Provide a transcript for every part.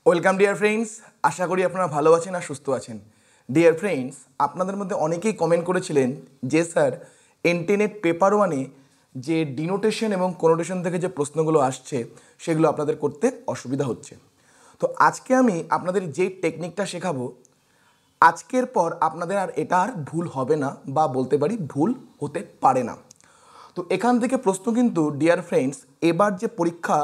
Welcome dear friends, আশা করি আপনারা ভালো আছেন আর সুস্থ আছেন। ডিয়ার ফ্রেন্ডস, আপনাদের মধ্যে অনেকেই কমেন্ট করেছিলেন যে স্যার এনটিনেট পেপার ওয়ানে যে ডিনোটেশন এবং কোনোটেশন থেকে যে প্রশ্নগুলো আসছে সেগুলো আপনাদের করতে অসুবিধা হচ্ছে। তো আজকে আমি আপনাদের যেই টেকনিকটা শেখাবো, আজকের পর আপনাদের আর এটা আর ভুল হবে না, বা বলতে পারি ভুল হতে পারে না। তো এখান থেকে প্রশ্ন কিন্তু ডিয়ার ফ্রেন্ডস, এবার যে পরীক্ষা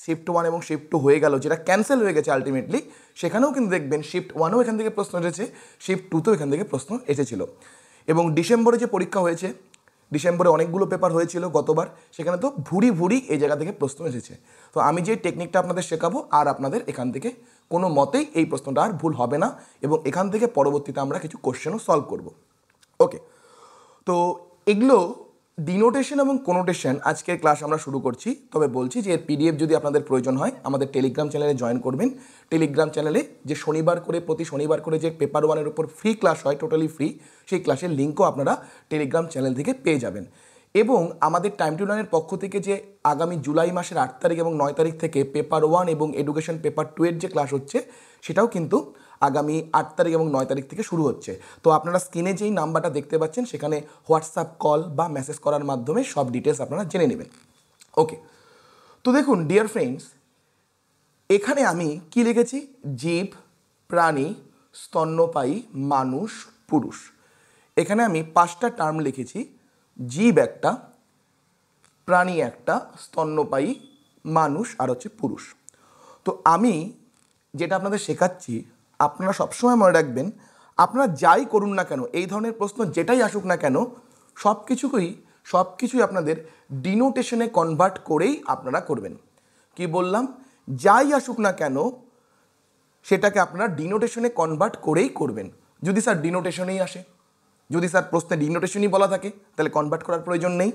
শিফট 1 এবং শিফট 2 হয়ে গেল, যেটা ক্যান্সেল হয়ে গেছে আলটিমেটলি, সেখানেও কিন্তু দেখবেন শিফট 1ও এখান থেকে প্রশ্ন এসেছে, শিফট 2তেও এখান থেকে প্রশ্ন এসেছিল। এবং ডিসেম্বরে যে পরীক্ষা হয়েছে, ডিসেম্বরে অনেকগুলো পেপার হয়েছিল গতবার, সেখানে তো ভুরি ভুরি এই জায়গা থেকে প্রশ্ন এসেছে। তো আমি যে টেকনিকটা আপনাদের শেখাবো, আর আপনাদের এখান থেকে কোনো মতেই এই প্রশ্নটা আর ভুল হবে না, এবং এখান থেকে পরবর্তীতে আমরা কিছু কোশ্চেনও সলভ করব। ওকে, তো এগুলো ডিনোটেশন এবং কোনোটেশন আজকের ক্লাস আমরা শুরু করছি। তবে বলছি যে এর পিডিএফ যদি আপনাদের প্রয়োজন হয়, আমাদের টেলিগ্রাম চ্যানেলে জয়েন করবেন। টেলিগ্রাম চ্যানেলে যে প্রতি শনিবার করে যে পেপার ওয়ানের উপর ফ্রি ক্লাস হয়, টোটালি ফ্রি, সেই ক্লাসের লিঙ্কও আপনারা টেলিগ্রাম চ্যানেল থেকে পেয়ে যাবেন। এবং আমাদের টাইম টু লার্নের পক্ষ থেকে যে আগামী জুলাই মাসের 8 তারিখ এবং 9 তারিখ থেকে পেপার 1 এবং এডুকেশন পেপার 2 এর যে ক্লাস হচ্ছে, সেটাও কিন্তু আগামী 8 তারিখ এবং 9 তারিখ থেকে শুরু হচ্ছে। তো আপনারা স্ক্রিনে যেই নাম্বারটা দেখতে পাচ্ছেন, সেখানে হোয়াটসঅ্যাপ কল বা মেসেজ করার মাধ্যমে সব ডিটেলস আপনারা জেনে নেবেন। ওকে, তো দেখুন ডিয়ার ফ্রেন্ডস, এখানে আমি কি লিখেছি? জীব, প্রাণী, স্তন্যপায়ী, মানুষ, পুরুষ। এখানে আমি 5টা টার্ম লিখেছি। জীব একটা, প্রাণী একটা, স্তন্যপায়ী, মানুষ, আর হচ্ছে পুরুষ। তো আমি যেটা আপনাদের শেখাচ্ছি, আপনারা সবসময় মনে রাখবেন, আপনারা যাই করুন না কেন, এই ধরনের প্রশ্ন যেটাই আসুক না কেন, সব কিছুই আপনাদের ডিনোটেশনে কনভার্ট করেই আপনারা করবেন। কি বললাম? যাই আসুক না কেন সেটাকে আপনারা ডিনোটেশনে কনভার্ট করেই করবেন। যদি স্যার ডিনোটেশনেই আসে, যদি স্যার প্রশ্নে ডিনোটেশনই বলা থাকে, তাহলে কনভার্ট করার প্রয়োজন নেই।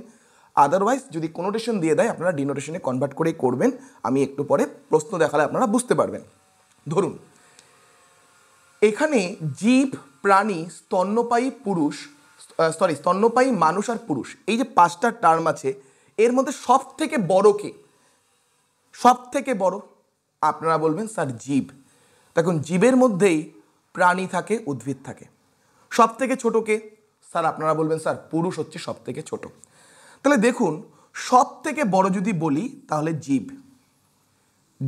আদারওয়াইজ যদি কোনোটেশন দিয়ে দেয়, আপনারা ডিনোটেশনে কনভার্ট করেই করবেন। আমি একটু পরে প্রশ্ন দেখালে আপনারা বুঝতে পারবেন। ধরুন এখানে জীব, প্রাণী, স্তন্যপায়ী, স্তন্যপায়ী, মানুষ আর পুরুষ, এই যে 5টা টার্ম আছে, এর মধ্যে সব থেকে বড় কে? সব থেকে বড় আপনারা বলবেন স্যার জীব। দেখুন, জীবের মধ্যেই প্রাণী থাকে, উদ্ভিদ থাকে। সব থেকে ছোট কে? স্যার আপনারা বলবেন স্যার পুরুষ হচ্ছে সব থেকে ছোট। তাহলে দেখুন, সব থেকে বড় যদি বলি, তাহলে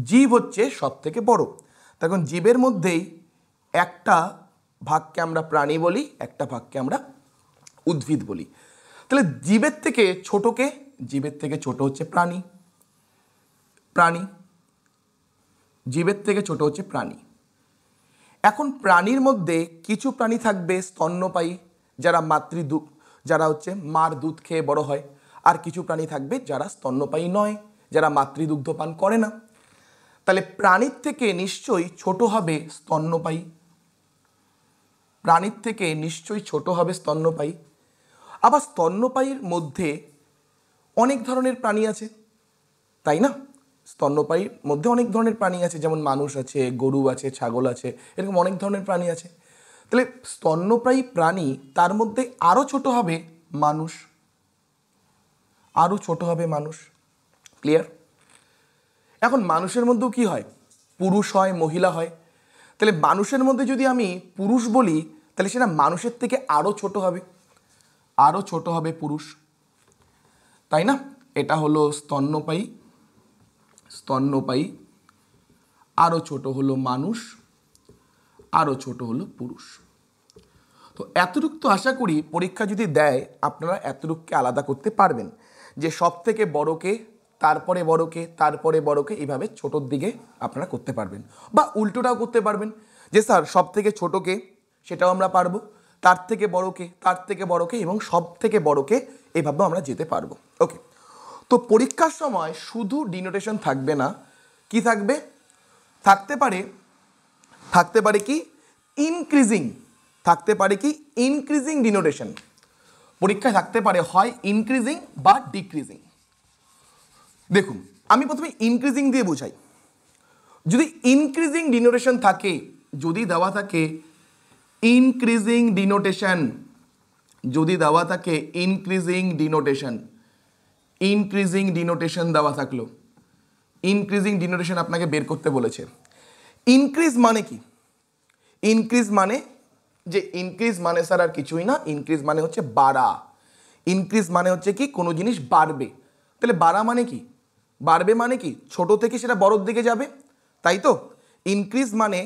জীব হচ্ছে সব থেকে বড়। তখন জীবের মধ্যেই একটা ভাগকে আমরা প্রাণী বলি, একটা ভাগকে আমরা উদ্ভিদ বলি। তাহলে জীবের থেকে ছোট কে? জীবের থেকে ছোট হচ্ছে প্রাণী। জীবের থেকে ছোট হচ্ছে প্রাণী। এখন প্রাণীর মধ্যে কিছু প্রাণী থাকবে স্তন্যপায়ী, যারা হচ্ছে মার দুধ খেয়ে বড় হয়। আর কিছু প্রাণী থাকবে যারা স্তন্যপায়ী নয়, যারা মাতৃদুগ্ধ পান করে না। তাহলে প্রাণীর থেকে নিশ্চয়ই ছোট হবে স্তন্যপায়ী। আবার স্তন্যপায়ীর মধ্যে অনেক ধরনের প্রাণী আছে, তাই না? স্তন্যপায়ীর মধ্যে অনেক ধরনের প্রাণী আছে, যেমন মানুষ আছে, গরু আছে, ছাগল আছে, এরকম অনেক ধরনের প্রাণী আছে। তাহলে স্তন্যপায়ী প্রাণী, তার মধ্যে আরও ছোট হবে মানুষ। ক্লিয়ার? এখন মানুষের মধ্যেও কি হয়? পুরুষ হয়, মহিলা হয়। তাহলে মানুষের মধ্যে যদি আমি পুরুষ বলি, তাহলে সেটা মানুষের থেকে আরও ছোট হবে পুরুষ, তাই না? এটা হলো স্তন্যপায়ী, আরও ছোট হলো মানুষ, আরও ছোট হলো পুরুষ। তো এতটুকু তো আশা করি পরীক্ষা যদি দেয়, আপনারা এতটুকুকে আলাদা করতে পারবেন, যে সব থেকে বড়কে, তারপরে বড়কে, তারপরে বড়কে, এইভাবে ছোটোর দিকে আপনারা করতে পারবেন। বা উল্টোটাও করতে পারবেন, যে স্যার সব থেকে ছোটোকে, সেটাও আমরা পারবো, তার থেকে বড়কে এবং সব থেকে বড়কে, এইভাবেও আমরা যেতে পারবো। ওকে, তো পরীক্ষার সময় শুধু ডিনোটেশন থাকবে না, কি থাকবে? থাকতে পারে কি ইনক্রিজিং ডিনোটেশন। পরীক্ষায় থাকতে পারে হয় ইনক্রিজিং বা ডিক্রিজিং। দেখুন, আমি প্রথমে ইনক্রিজিং দিয়ে বোঝাই। যদি ইনক্রিজিং ডিনোটেশন থাকে, যদি দেওয়া থাকে ইনক্রিজিং ডিনোটেশন দেওয়া থাকলো, ইনক্রিজিং ডিনোটেশন আপনাকে বের করতে বলেছে, ইনক্রিজ মানে কি? ইনক্রিজ মানে যে ইনক্রিজ মানে স্যার আর কিছুই না, ইনক্রিজ মানে হচ্ছে বাড়া। ইনক্রিজ মানে হচ্ছে কি কোনো জিনিস বাড়বে। তাহলে বাড়া মানে কি? বাড়বে মানে কি ছোট থেকে সেটা বড়োর দিকে যাবে, তাই তো? ইনক্রিজ মানে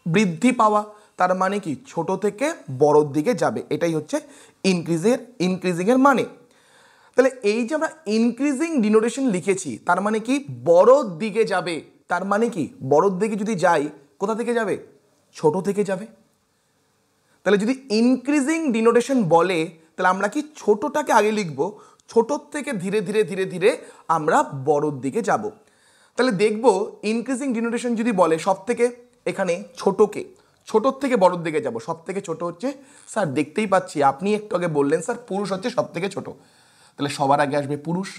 বৃদ্ধি পাওয়া, তার মানে কি ছোট থেকে বড়োর দিকে যাবে, এটাই হচ্ছে ইনক্রিজিংয়ের মানে। তাহলে এই যে আমরা ইনক্রিজিং ডিনোটেশন লিখেছি, তার মানে কি বড়োর দিকে যাবে। তার মানে কি বড়োর দিকে যদি যাই, কোথা থেকে যাবে? ছোট থেকে যাবে। তাহলে যদি ইনক্রিজিং ডিনোটেশন বলে, তাহলে আমরা কি ছোটটাকে আগে লিখব, ছোটোর থেকে ধীরে ধীরে ধীরে ধীরে আমরা বড়োর দিকে যাব। তাহলে দেখব ইনক্রিজিং ডিনোটেশন যদি বলে সব থেকে, এখানে ছোটোকে, ছোটোর থেকে বড়োর দিকে যাব। সব থেকে ছোট হচ্ছে স্যার দেখতেই পাচ্ছি, আপনি একটু আগে বললেন স্যার পুরুষ হচ্ছে সব থেকে ছোট, তাহলে সবার আগে আসবে পুরুষ।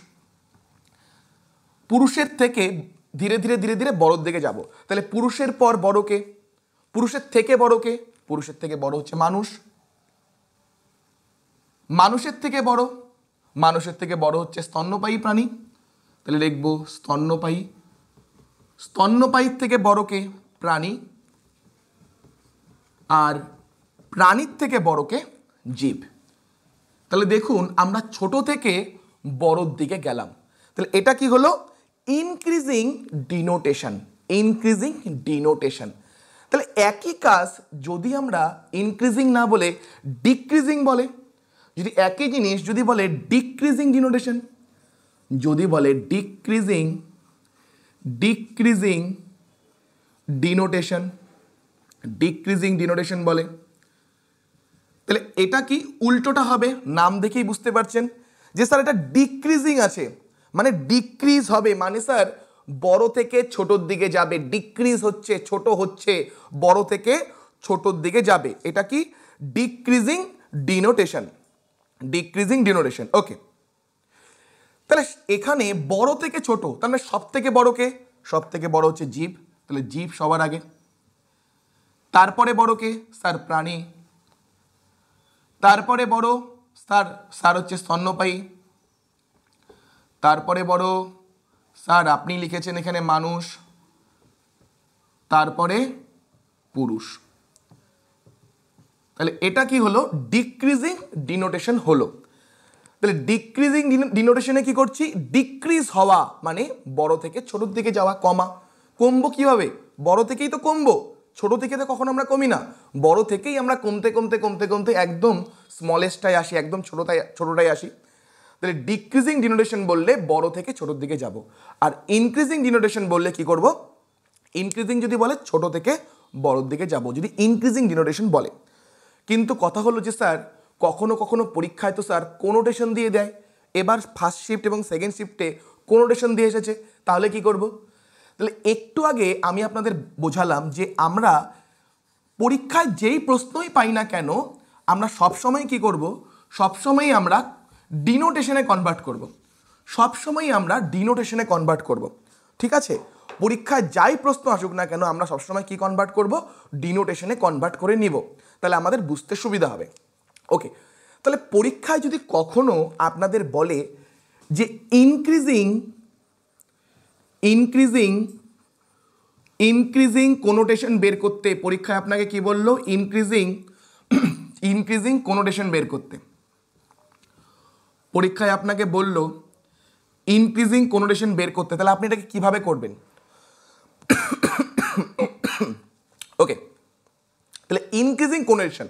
পুরুষের থেকে ধীরে ধীরে ধীরে ধীরে বড়োর দিকে যাব। তাহলে পুরুষের পর বড়কে, পুরুষের থেকে বড়কে, পুরুষের থেকে বড় হচ্ছে মানুষ। মানুষের থেকে বড়, মানুষের থেকে বড় হচ্ছে স্তন্যপায়ী প্রাণী, তাহলে লিখব স্তন্যপায়ী। স্তন্যপায়ীর থেকে বড়কে প্রাণী, আর প্রাণীর থেকে বড়কে জীব। তাহলে দেখুন আমরা ছোট থেকে বড়োর দিকে গেলাম। তাহলে এটা কি হলো? ইনক্রিজিং ডিনোটেশন। ইনক্রিজিং ডিনোটেশন। তাহলে একই কাজ যদি আমরা ইনক্রিজিং না বলে ডিক্রিজিং বলে, যদি একই জিনিস যদি বলে ডিক্রিজিং ডিনোটেশন, যদি বলে ডিক্রিজিং ডিনোটেশন, ডিক্রিজিং ডিনোটেশন বলে, তাহলে এটা কি উল্টোটা হবে। নাম দেখেই বুঝতে পারছেন যে স্যার এটা ডিক্রিজিং আছে, মানে ডিক্রিজ হবে, মানে স্যার বড় থেকে ছোটোর দিকে যাবে। ডিক্রিজ হচ্ছে ছোট হচ্ছে, বড় থেকে ছোটোর দিকে যাবে, এটা কি ডিক্রিজিং ডিনোটেশন। ডিক্রিজিং ডিনোটেশন, ওকে। তাহলে এখানে বড় থেকে ছোট, তার মানে সব থেকে বড়কে, সব থেকে বড় হচ্ছে জীব, তাহলে জীব সবার আগে। তারপরে বড়কে স্যার প্রাণী, তারপরে বড় স্যার হচ্ছে স্তন্যপায়ী, তারপরে বড় স্যার আপনি লিখেছেন এখানে মানুষ, তারপরে পুরুষ। তাহলে এটা কি হলো? ডিক্রিজিং ডিনোটেশন হলো। তাহলে ডিক্রিজিং ডিনোটেশনে কি করছি? ডিক্রিজ হওয়া মানে বড় থেকে ছোটোর দিকে যাওয়া, কমা। কমবো কিভাবে? বড় থেকেই তো কমবো, ছোট থেকে তো কখনো আমরা কমি না, বড় থেকেই আমরা কমতে কমতে কমতে কমতে একদম স্মলেস্টটায় আসি, একদম ছোটোটায় আসি। তাহলে ডিক্রিজিং ডিনোটেশন বললে বড় থেকে ছোটোর দিকে যাব, আর ইনক্রিজিং ডিনোটেশন বললে কি করব? ইনক্রিজিং যদি বলে ছোট থেকে বড়োর দিকে যাব, যদি ইনক্রিজিং ডিনোটেশন বলে। কিন্তু কথা হলো যে স্যার কখনো কখনো পরীক্ষায় তো স্যার কোনোটেশন দিয়ে দেয়। এবার ফার্স্ট শিফট এবং সেকেন্ড শিফটে কোনোটেশন দিয়ে এসেছে, তাহলে কি করব? তাহলে একটু আগে আমি আপনাদের বোঝালাম যে আমরা পরীক্ষায় যেই প্রশ্নই পাই না কেন, আমরা সবসময় কি করব? সবসময়ই আমরা ডিনোটেশনে কনভার্ট করব। সবসময়ই আমরা ডিনোটেশনে কনভার্ট করব, ঠিক আছে? পরীক্ষায় যাই প্রশ্ন আসুক না কেন, আমরা সবসময় কি কনভার্ট করব? ডিনোটেশনে কনভার্ট করে নিব, তাহলে আমাদের বুঝতে সুবিধা হবে। ওকে, তাহলে পরীক্ষায় যদি কখনো আপনাদের বলে যে ইনক্রিজিং কোনোটেশন বের করতে, পরীক্ষায় আপনাকে কি বললো? ইনক্রিজিং কোনোটেশন বের করতে। পরীক্ষায় আপনাকে বলল ইনক্রিজিং কোনোটেশন বের করতে, তাহলে আপনি এটাকে কিভাবে করবেন? ওকে, তাহলে ইনক্রিজিং কোনোটেশন,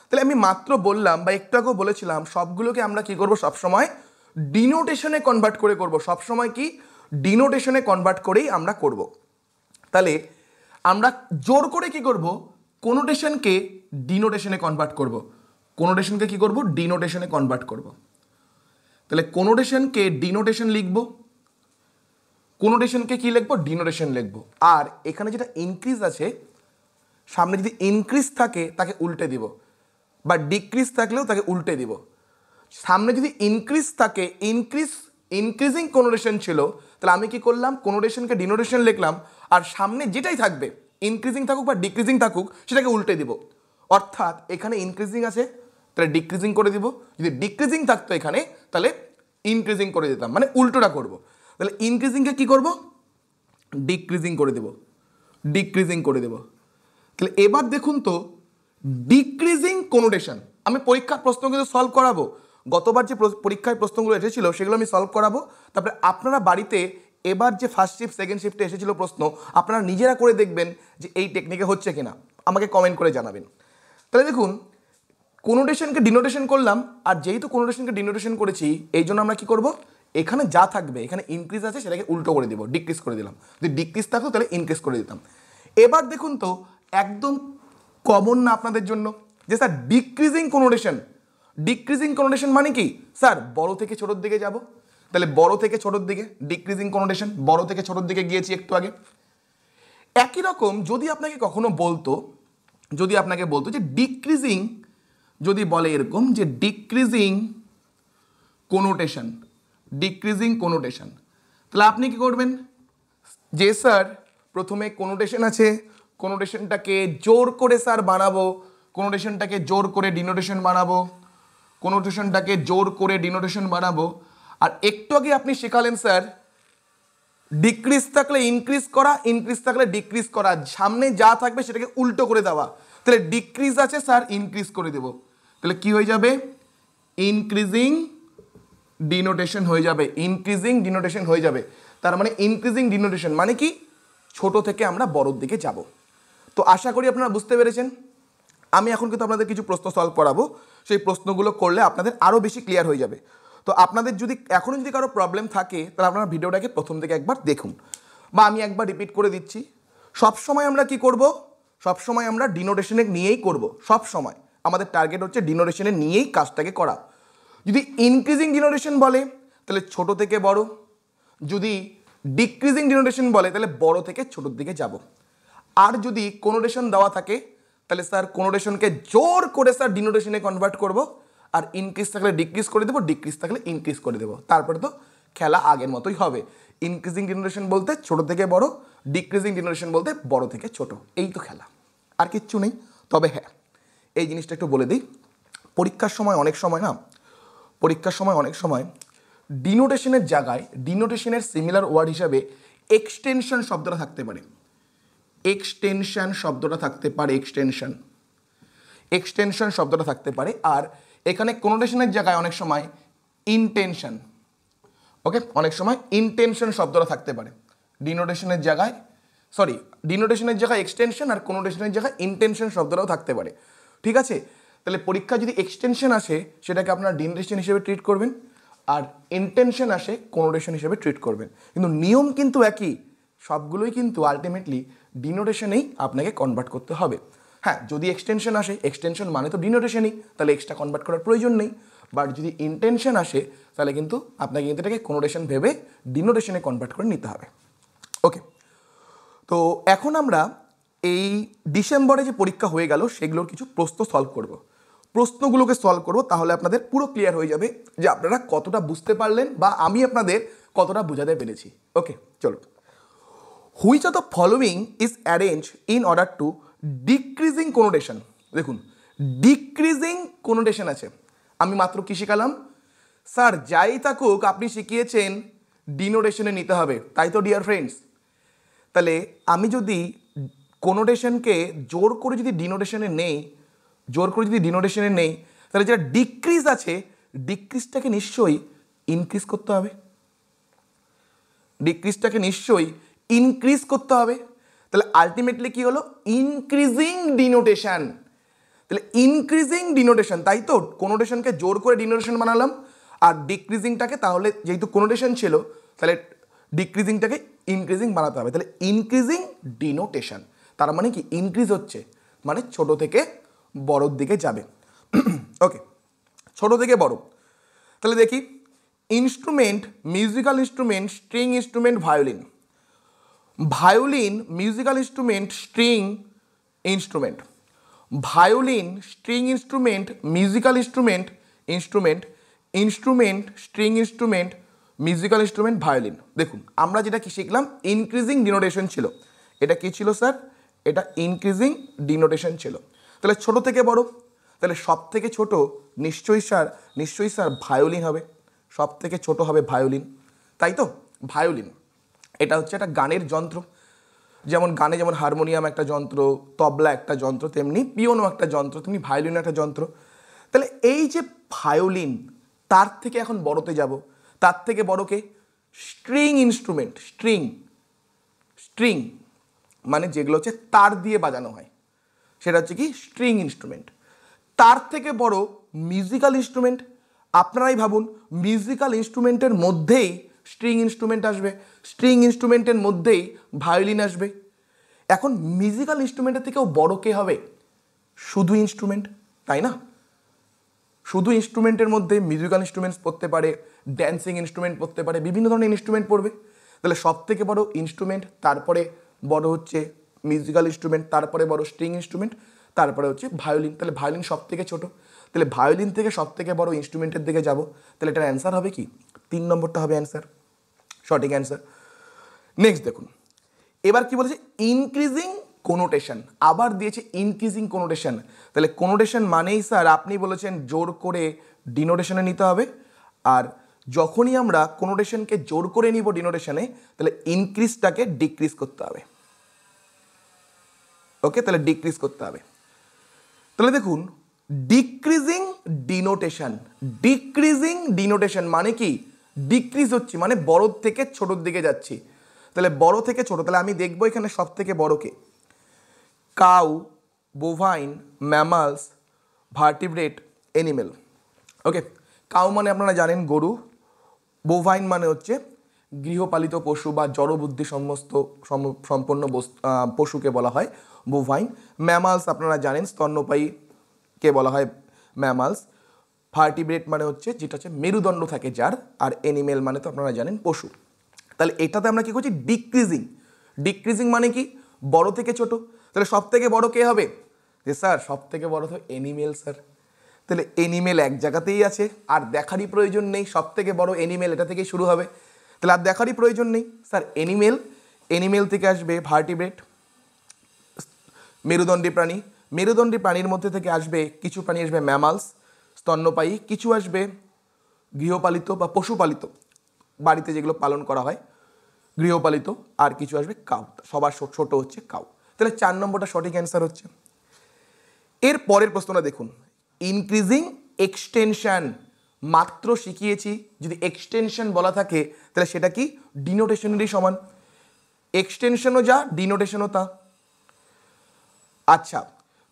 তাহলে আমি মাত্র বললাম বা একটু আগেও বলেছিলাম সবগুলোকে আমরা কি করব? সবসময় ডিনোটেশনে কনভার্ট করে করব, সবসময় কি ডিনোটেশনে কনভার্ট করেই আমরা করব। তাহলে আমরা জোর করে কি করব? কোনোটেশনকে ডিনোটেশনে কনভার্ট করব। কোনোটেশনকে কি করব? ডিনোটেশনে কনভার্ট করব। তাহলে কোনোটেশনকে ডিনোটেশন লিখব, কোনোটেশনকে কি লিখব? ডিনোটেশন লিখব। আর এখানে যেটা ইনক্রিজ আছে, সামনে যদি ইনক্রিজ থাকে তাকে উল্টে দিব, বা ডিক্রিজ থাকলেও তাকে উল্টে দিব। সামনে যদি ইনক্রিজ থাকে, ইনক্রিজিং কোনোটেশন ছিল, তাহলে আমি কি করলাম? কোনোটেশনকে ডিনোটেশন লিখলাম, আর সামনে যেটাই থাকবে, ইনক্রিজিং থাকুক বা ডিক্রিজিং থাকুক, সেটাকে উল্টে দিব। অর্থাৎ এখানে ইনক্রিজিং আছে, তাহলে ডিক্রিজিং করে দিব। যদি ডিক্রিজিং থাকতো এখানে, তাহলে ইনক্রিজিং করে দিতাম, মানে উল্টোটা করব। তাহলে ইনক্রিজিংকে কি করব? ডিক্রিজিং করে দেব। ডিক্রিজিং করে দেব। তাহলে এবার দেখুন তো ডিক্রিজিং কোনোটেশন, আমি পরীক্ষার প্রশ্ন কিন্তু সলভ করাবো, গতবার যে পরীক্ষায় প্রশ্নগুলো এসেছিল সেগুলো আমি সলভ করাবো। তারপরে আপনারা বাড়িতে এবার যে ফার্স্ট শিফট সেকেন্ড শিফটে এসেছিল প্রশ্ন, আপনারা নিজেরা করে দেখবেন যে এই টেকনিকে হচ্ছে কিনা, আমাকে কমেন্ট করে জানাবেন। তাহলে দেখুন কোনোটেশনকে ডিনোটেশন করলাম, আর যেহেতু কোনোটেশনকে ডিনোটেশন করেছি এই জন্য আমরা কি করব, এখানে যা থাকবে, এখানে ইনক্রিজ আছে সেটাকে উল্টো করে দেবো, ডিক্রিজ করে দিলাম। যদি ডিক্রিজ থাকতো তাহলে ইনক্রিজ করে দিতাম। এবার দেখুন তো একদম কমন না আপনাদের জন্য যে স্যার ডিক্রিজিং কোনোটেশন, ডিক্রিজিং কোনোটেশন মানে কি স্যার বড় থেকে ছোটোর দিকে যাব, তাহলে বড় থেকে ছোটোর দিকে ডিক্রিজিং কোনোটেশন, বড় থেকে ছোটোর দিকে গিয়েছি একটু আগে। একই রকম যদি আপনাকে কখনো বলতো, যদি আপনাকে বলতো যে ডিক্রিজিং, যদি বলে এরকম যে ডিক্রিজিং কোনোটেশন, ডিক্রিজিং কোনোটেশন, তাহলে আপনি কি করবেন যে স্যার প্রথমে কোনোটেশন আছে, কোনোটেশনটাকে জোর করে স্যার বানাবো, কোনোটেশনটাকে জোর করে ডিনোটেশন বানাবো, কোনোটেশনটাকে জোর করে ডিনোটেশন বানাবো। আর একটু আগে আপনি শেখালেন স্যার ডিক্রিজ থাকলে ইনক্রিজ করা, ইনক্রিজ থাকলে ডিক্রিজ করা, সামনে যা থাকবে সেটাকে উল্টো করে দেওয়া। তাহলে ডিক্রিজ আছে স্যার ইনক্রিজ করে দেব, তাহলে কি হয়ে যাবে ইনক্রিজিং ডিনোটেশন হয়ে যাবে, ইনক্রিজিং ডিনোটেশন হয়ে যাবে। তার মানে ইনক্রিজিং ডিনোটেশন মানে কি ছোট থেকে আমরা বড়র দিকে যাব। তো আশা করি আপনারা বুঝতে পেরেছেন। আমি এখন কিন্তু আপনাদের কিছু প্রশ্ন সলভ করাবো, সেই প্রশ্নগুলো করলে আপনাদের আরও বেশি ক্লিয়ার হয়ে যাবে। তো আপনাদের যদি এখনও যদি কারো প্রবলেম থাকে তাহলে আপনারা ভিডিওটাকে প্রথম থেকে একবার দেখুন, বা আমি একবার রিপিট করে দিচ্ছি। সবসময় আমরা কি করব, সবসময় আমরা ডিনোটেশনে নিয়েই করব, সব সময় আমাদের টার্গেট হচ্ছে ডিনোটেশনে নিয়েই কাজটাকে করা। যদি ইনক্রিজিং ডিনোটেশন বলে তাহলে ছোট থেকে বড়, যদি ডিক্রিজিং ডিনোটেশন বলে তাহলে বড় থেকে ছোটোর দিকে যাব। আর যদি কোনোটেশন দেওয়া থাকে তাহলে স্যার কোনোটেশনকে জোর করে স্যার ডিনোটেশনে কনভার্ট করব, আর ইনক্রিজ থাকলে ডিক্রিজ করে দেবো, ডিক্রিজ থাকলে ইনক্রিজ করে দেবো। তারপরে তো খেলা আগের মতোই হবে। ইনক্রিজিং ডিনোটেশন বলতে ছোট থেকে বড়, ডিক্রিজিং ডিনোটেশন বলতে বড় থেকে ছোট, এই তো খেলা, আর কিচ্ছু নেই। তবে হ্যাঁ এই জিনিসটা একটু বলে দিই, পরীক্ষার সময় অনেক সময় না, পরীক্ষার সময় অনেক সময় ডিনোটেশনের জায়গায় ডিনোটেশনের সিমিলার ওয়ার্ড হিসাবে এক্সটেনশন শব্দটা থাকতে পারে, এক্সটেনশন শব্দটা থাকতে পারে, এক্সটেনশন, এক্সটেনশন শব্দটা থাকতে পারে। আর এখানে কোনোটেশনের জায়গায় অনেক সময় ইনটেনশন, ওকে, অনেক সময় ইনটেনশন শব্দটা থাকতে পারে ডিনোটেশনের জায়গায়, সরি ডিনোটেশনের জায়গায় এক্সটেনশন আর কোনোটেশনের জায়গায় ইনটেনশন শব্দটাও থাকতে পারে, ঠিক আছে। তাহলে পরীক্ষা যদি এক্সটেনশন আসে সেটাকে আপনারা ডিনোটেশন হিসেবে ট্রিট করবেন, আর ইনটেনশন আসে কোনোটেশন হিসেবে ট্রিট করবেন, কিন্তু নিয়ম কিন্তু একই, সবগুলোই কিন্তু আলটিমেটলি ডিনোটেশনেই আপনাকে কনভার্ট করতে হবে। হ্যাঁ যদি এক্সটেনশন আসে, এক্সটেনশন মানে তো ডিনোটেশনই, তাহলে এক্সট্রা কনভার্ট করার প্রয়োজন নেই। বাট যদি ইনটেনশন আসে তাহলে কিন্তু আপনাকে কিন্তু এটাকে কোনোটেশন ভেবে ডিনোটেশনে কনভার্ট করে নিতে হবে। ওকে, তো এখন আমরা এই ডিসেম্বরে যে পরীক্ষা হয়ে গেল সেগুলোর কিছু প্রশ্ন সলভ করব, প্রশ্নগুলোকে সলভ করব, তাহলে আপনাদের পুরো ক্লিয়ার হয়ে যাবে যে আপনারা কতটা বুঝতে পারলেন বা আমি আপনাদের কতটা বোঝাতে পেরেছি। ওকে চলো, which of the following is arrange in order to decreasing connotation. দেখুন ডিক্রিজিং কোনোটেশন আছে, আমি মাত্র কি শিখালাম স্যার, যাই থাকুক আপনি শিখিয়েছেন ডিনোটেশনে নিতে হবে, তাই তো ডিয়ার ফ্রেন্ডস। তাহলে আমি যদি কোনোটেশনকে জোর করে যদি ডিনোটেশনে নেই, জোর করে যদি ডিনোটেশনে নেই, তাহলে যেটা ডিক্রিজ আছে ডিক্রিজটাকে নিশ্চয়ই ইনক্রিজ করতে হবে, ডিক্রিজটাকে নিশ্চয়ই ইনক্রিজ করতে হবে। তাহলে আলটিমেটলি কি হলো ইনক্রিজিং ডিনোটেশন, তাহলে ইনক্রিজিং ডিনোটেশন, তাই তো কোনোটেশনকে জোর করে ডিনোটেশন বানালাম, আর ডিক্রিজিংটাকে তাহলে যেহেতু কোনোটেশন ছিল তাহলে ডিক্রিজিংটাকে ইনক্রিজিং বানাতে হবে, তাহলে ইনক্রিজিং ডিনোটেশন, তার মানে কি ইনক্রিজ হচ্ছে মানে ছোট থেকে বড়োর দিকে যাবে। ওকে, ছোট থেকে বড়, তাহলে দেখি instrument, musical instrument, string instrument, violin, violin musical instrument, string instrument, violin string instrument, musical instrument, instrument, instrument, string instrument, musical instrument, violin. দেখুন আমরা যেটা কি শিখলাম ইনক্রিজিং ডিনোটেশন ছিল, এটা কি ছিল স্যার, এটা ইনক্রিজিং ডিনোটেশন ছিল। তাহলে ছোট থেকে বড়, তাহলে সব থেকে ছোট নিশ্চয়ই স্যার ভায়োলিন হবে, সব থেকে ছোট হবে ভায়োলিন, তাই তো ভায়োলিন, এটা হচ্ছে একটা গানের যন্ত্র। যেমন গানে যেমন হারমোনিয়াম একটা যন্ত্র, তবলা একটা যন্ত্র, তেমনি পিয়ানো একটা যন্ত্র, তেমনি ভায়োলিন একটা যন্ত্র। তাহলে এই যে ভায়োলিন, তার থেকে এখন বড়তে যাব, তার থেকে বড়কে স্ট্রিং ইনস্ট্রুমেন্ট। স্ট্রিং স্ট্রিং মানে যেগুলো হচ্ছে তার দিয়ে বাজানো হয়, সেটা হচ্ছে কি স্ট্রিং ইনস্ট্রুমেন্ট। তার থেকে বড় মিউজিক্যাল ইনস্ট্রুমেন্ট। আপনারাই ভাবুন, মিউজিক্যাল ইনস্ট্রুমেন্টের মধ্যেই স্ট্রিং ইনস্ট্রুমেন্ট আসবে, স্ট্রিং ইনস্ট্রুমেন্টের মধ্যেই ভায়োলিন আসবে। এখন মিউজিক্যাল ইনস্ট্রুমেন্টের থেকেও বড় কে হবে? শুধু ইনস্ট্রুমেন্ট, তাই না? শুধু ইনস্ট্রুমেন্টের মধ্যে মিউজিক্যাল ইনস্ট্রুমেন্টস পড়তে পারে, ড্যান্সিং ইনস্ট্রুমেন্ট পড়তে পারে, বিভিন্ন ধরনের ইনস্ট্রুমেন্ট পড়বে। তাহলে সব থেকে বড় ইনস্ট্রুমেন্ট, তারপরে বড় হচ্ছে মিউজিক্যাল ইনস্ট্রুমেন্ট, তারপরে বড় স্ট্রিং ইনস্ট্রুমেন্ট, তারপরে হচ্ছে ভায়োলিন। তাহলে ভায়োলিন সব থেকে ছোট। তাহলে ভায়োলিন থেকে সব থেকে বড় ইনস্ট্রুমেন্টের দিকে যাব। তাহলে এটার অ্যান্সার হবে কি? 3 নম্বরটা হবে অ্যান্সার, সঠিক অ্যান্সার। নেক্সট দেখুন, এবার কি বলেছে? ইনক্রিজিং কোনোটেশন। আবার দিয়েছে ইনক্রিজিং কোনোটেশন। তাহলে কোনোটেশন মানেই স্যার আপনি বলেছেন জোর করে ডিনোটেশনে নিতে হবে, আর যখনই আমরা কোনোটেশনকে জোর করে নিব ডিনোটেশনে, তাহলে ইনক্রিজটাকে ডিক্রিজ করতে হবে। ওকে, তাহলে ডিক্রিজ করতে হবে। তাহলে দেখুন, ডিক্রিজিং ডিনোটেশন। ডিক্রিজিং ডিনোটেশন মানে কি? ডিক্রিজ হচ্ছে মানে বড় থেকে ছোটোর দিকে যাচ্ছি। তাহলে বড় থেকে ছোট, তাহলে আমি দেখবো এখানে সব থেকে বড়কে। Cow, bovine, mammals, vertebrate, animal. Okay, cow মানে আপনারা জানেন গরু, বোভাইন মানে হচ্ছে গৃহপালিত পশু বা জড়বুদ্ধি সমস্ত সম্পন্ন পশুকে বলা হয় বোভাইন। ম্যামালস আপনারা জানেন স্তন্যপায়ীকে বলা হয় ম্যামালস। ভার্টিব্রেট মানে হচ্ছে যেটা হচ্ছে মেরুদণ্ড থাকে যার, আর এনিমেল মানে তো আপনারা জানেন পশু। তাহলে এটাতে আমরা কি করছি? ডিক্রিজিং। ডিক্রিজিং মানে কি? বড় থেকে ছোট। তাহলে সব থেকে বড় কে হবে? যে স্যার সব থেকে বড় তো এনিমেল স্যার। তাহলে এনিমেল এক জায়গাতেই আছে, আর দেখারই প্রয়োজন নেই, সব থেকে বড় এনিমেল এটা থেকেই শুরু হবে। তাহলে আর দেখারই প্রয়োজন নেই স্যার। এনিমেল, এনিমেল থেকে আসবে ভার্টিব্রেট, মেরুদণ্ডী প্রাণী। মেরুদণ্ডী প্রাণীর মধ্যে থেকে আসবে কিছু প্রাণী আসবে ম্যামালস, স্তন্যপায়ী, কিছু আসবে গৃহপালিত বা পশুপালিত, বাড়িতে যেগুলো পালন করা হয় গৃহপালিত, আর কিছু আসবে কাউ। সবার ছোট হচ্ছে কাউ। তাহলে 4 নম্বরটা সঠিক অ্যান্সার হচ্ছে। এর পরের প্রশ্নটা দেখুন, ইনক্রিজিং এক্সটেনশন। মাত্র শিখিয়েছি যদি এক্সটেনশন বলা থাকে তাহলে সেটা কি? ডিনোটেশনেরই সমান। এক্সটেনশনও যা, ডিনোটেশনও তা। আচ্ছা,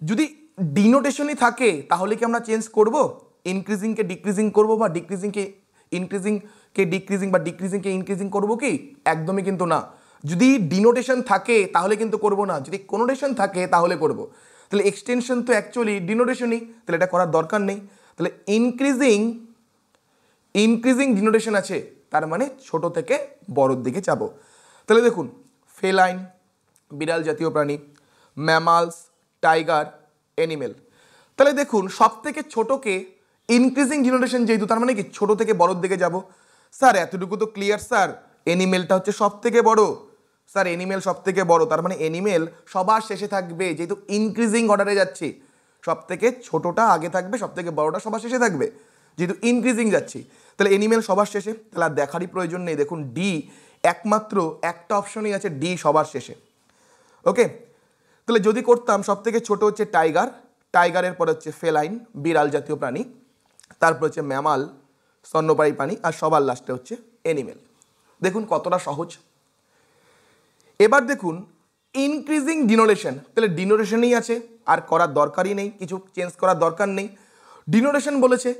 যদি ডিনোটেশনই থাকে তাহলে কি আমরা চেঞ্জ করব? ইনক্রিজিংকে ডিক্রিজিং করব, বা ডিক্রিজিংকে ইনক্রিজিংকে ডিক্রিজিং, বা ডিক্রিজিংকে ইনক্রিজিং করব কি? একদমই কিন্তু না। যদি ডিনোটেশন থাকে তাহলে কিন্তু করব না, যদি কোনোটেশন থাকে তাহলে করব। তাহলে এক্সটেনশন তো অ্যাকচুয়ালি ডিনোটেশনই, তাহলে এটা করার দরকার নেই। তাহলে ইনক্রিজিং ডিনোটেশন আছে, তার মানে ছোট থেকে বড়র দিকে যাব। তাহলে দেখুন, ফেলাইন বিড়াল জাতীয় প্রাণী, ম্যামালস, টাইগার, এনিমেল। তাহলে দেখুন সব থেকে ছোটকে ইনক্রিজিং ডিনোটেশন যেহেতু, তার মানে কি ছোট থেকে বড়র দিকে যাব। স্যার এতটুকু তো ক্লিয়ার স্যার, এনিমেলটা হচ্ছে সব থেকে বড়। স্যার এনিমেল সব থেকে বড়, তার মানে এনিমেল সবার শেষে থাকবে, যেহেতু ইনক্রিজিং অর্ডারে যাচ্ছি। সব থেকে ছোটটা আগে থাকবে, সব থেকে বড়টা সবার শেষে থাকবে, যেহেতু ইনক্রিজিং যাচ্ছি। তাহলে এনিমেল সবার শেষে, তাহলে আর দেখারই প্রয়োজন নেই। দেখুন ডি, একমাত্র একটা অপশনই আছে ডি সবার শেষে। ওকে, তাহলে যদি করতাম সব থেকে ছোট হচ্ছে টাইগার, টাইগারের পরে হচ্ছে ফেলাইন বিড়াল জাতীয় প্রাণী, তারপর হচ্ছে ম্যামাল স্তন্যপায়ী প্রাণী, আর সবার লাস্টে হচ্ছে এনিমেল। দেখুন কতটা সহজ। এবার দেখুন ইনক্রিজিং ডিনোটেশন। তাহলে ডিনোটেশনই আছে, আর করার দরকারই নেই, কিছু চেঞ্জ করার দরকার নেই। ডিনোটেশন বলেছে,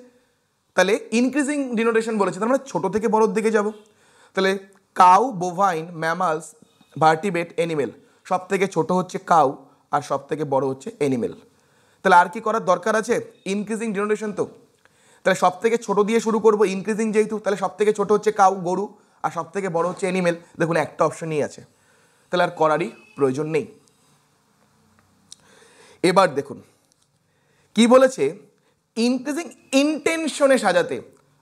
তাহলে ইনক্রিজিং ডিনোটেশন বলেছে, তার মানে ছোট থেকে বড়র দিকে যাব। তাহলে cow, bovine, mammals, vertebrate, animal. সব থেকে ছোট হচ্ছে কাউ, আর সব থেকে বড় হচ্ছে এনিমেল। তাহলে আর কি করার দরকার আছে? ইনক্রিজিং ডিনোটেশন তো, তাহলে সব থেকে ছোট দিয়ে শুরু করব, ইনক্রিজিং যেহেতু। তাহলে সব থেকে ছোট হচ্ছে কাউ গরু, আর সব থেকে বড় হচ্ছে এনিমেল। দেখুন একটা অপশনই আছে, তাহলে আর করারই প্রয়োজন নেই। এবার দেখুন কি বলেছে, ইনক্রিজিং ইন্টেনশনে সাজাতে।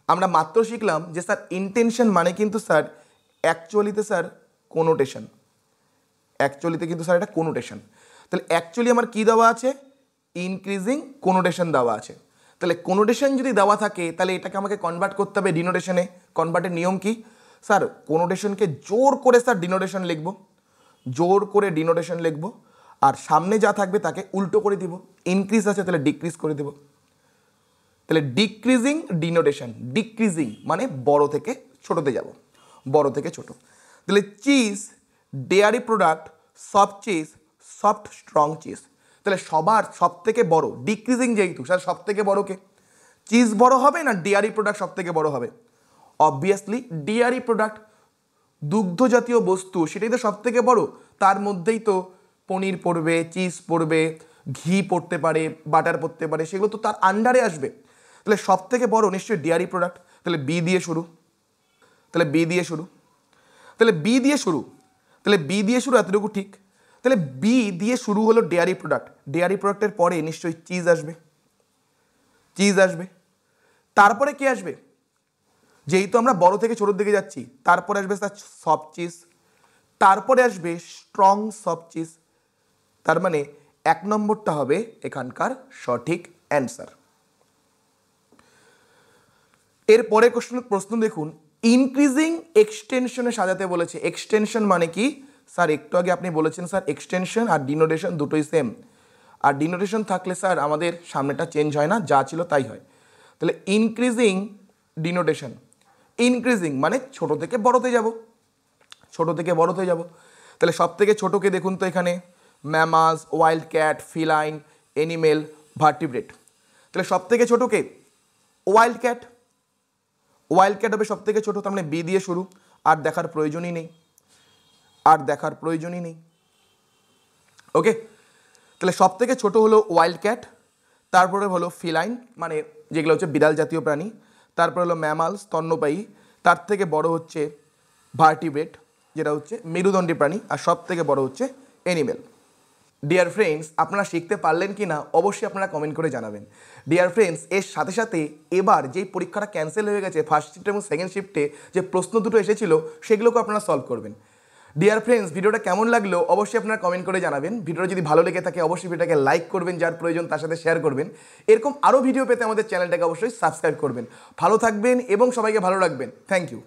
আমরা মাত্র শিখলাম যে স্যার ইন্টেনশন মানে কিন্তু স্যার অ্যাকচুয়ালিতে স্যার কোনোটেশন। অ্যাকচুয়ালিতে কিন্তু স্যার এটা কোনোটেশন। তাহলে অ্যাকচুয়ালি আমার কি দেওয়া আছে? ইনক্রিজিং কোনোটেশন দেওয়া আছে। তাহলে কোনোটেশন যদি দেওয়া থাকে তাহলে এটাকে আমাকে কনভার্ট করতে হবে ডিনোটেশনে। কনভার্টের নিয়ম কি? স্যার কোনোটেশনকে জোর করে স্যার ডিনোটেশন লিখব, জোর করে ডিনোটেশন লিখবো, আর সামনে যা থাকবে তাকে উল্টো করে দিব। ইনক্রিজ আছে তাহলে ডিক্রিজ করে দেব। তাহলে ডিক্রিজিং ডিনোটেশন, ডিক্রিজিং মানে বড় থেকে ছোটোতে যাব, বড় থেকে ছোট। তাহলে cheese, dairy product, soft cheese, soft strong cheese. তাহলে সবার সব থেকে বড়, ডিক্রিজিং যেহেতু স্যার সব থেকে বড় কে? চিজ বড় হবে না ডেয়ারি প্রোডাক্ট সব থেকে বড় হবে? অবভিয়াসলি ডেয়ারি প্রোডাক্ট, দুগ্ধ জাতীয় বস্তু সেটাই তো সব থেকে বড়। তার মধ্যেই তো পনির পড়বে, চিজ পড়বে, ঘি পড়তে পারে, বাটার পড়তে পারে, সেগুলো তো তার আন্ডারে আসবে। তাহলে সব থেকে বড় নিশ্চয়ই ডেয়ারি প্রোডাক্ট। তাহলে বি দিয়ে শুরু, তাহলে বি দিয়ে শুরু, তাহলে বি দিয়ে শুরু, তাহলে বি দিয়ে শুরু, এতটুকু ঠিক। তাহলে বি দিয়ে শুরু হলো ডেয়ারি প্রোডাক্ট, ডেয়ারি প্রোডাক্টের পরে নিশ্চয়ই চিজ আসবে, চিজ আসবে। তারপরে কি আসবে? যেহেতু আমরা বড় থেকে ছোটোর দিকে যাচ্ছি, তারপরে আসবে স্যার সফট চিজ, তারপরে আসবে স্ট্রং সফট চিজ। তার মানে 1 নম্বরটা হবে এখানকার সঠিক অ্যান্সার। এরপরে প্রশ্ন দেখুন, ইনক্রিজিং এক্সটেনশনে সাজাতে বলেছে। এক্সটেনশন মানে কি স্যার? একটু আগে আপনি বলেছেন স্যার এক্সটেনশন আর ডিনোটেশন দুটোই সেম, আর ডিনোটেশন থাকলে স্যার আমাদের সামনেটা চেঞ্জ হয় না, যা ছিল তাই হয়। তাহলে ইনক্রিজিং ডিনোটেশন, ইনক্রিজিং মানে ছোট থেকে বড়তে যাব, ছোট থেকে বড়তে যাব। তাহলে সব থেকে ছোটোকে দেখুন তো এখানে mammals, wild cat, feline, animal, vertebrate. তাহলে সব থেকে ছোটোকে ওয়াইল্ড ক্যাট, ওয়াইল্ড ক্যাট হবে সব থেকে ছোটো। তার মানে বি দিয়ে শুরু, আর দেখার প্রয়োজনই নেই, আর দেখার প্রয়োজনই নেই। ওকে, তাহলে সব থেকে ছোটো হলো ওয়াইল্ড ক্যাট, তারপরে হলো ফিলাইন মানে যেগুলো হচ্ছে বিড়াল জাতীয় প্রাণী, তারপরে হলো ম্যামাল স্তন্যপায়ী, তার থেকে বড় হচ্ছে ভার্টিব্রেট যেটা হচ্ছে মেরুদণ্ডী প্রাণী, আর সব থেকে বড় হচ্ছে এনিমেল। ডিয়ার ফ্রেন্ডস, আপনারা শিখতে পারলেন কি না অবশ্যই আপনারা কমেন্ট করে জানাবেন। ডিয়ার ফ্রেন্ডস, এর সাথে সাথে এবার যেই পরীক্ষাটা ক্যান্সেল হয়ে গেছে ফার্স্ট শিফট এবং সেকেন্ড শিফটে যে প্রশ্ন দুটো এসেছিল সেগুলোকে আপনারা সলভ করবেন। ডিয়ার ফ্রেন্ডস, ভিডিওটা কেমন লাগলো অবশ্যই আপনারা কমেন্ট করে জানাবেন। ভিডিওটা যদি ভালো লেগে থাকে অবশ্যই ভিডিওটাকে লাইক করবেন, যার প্রয়োজন তার সাথে শেয়ার করবেন। এরকম আরও ভিডিও পেতে আমাদের চ্যানেলটাকে অবশ্যই সাবস্ক্রাইব করবেন। ভালো থাকবেন এবং সবাইকে ভালো রাখবেন। Thank you.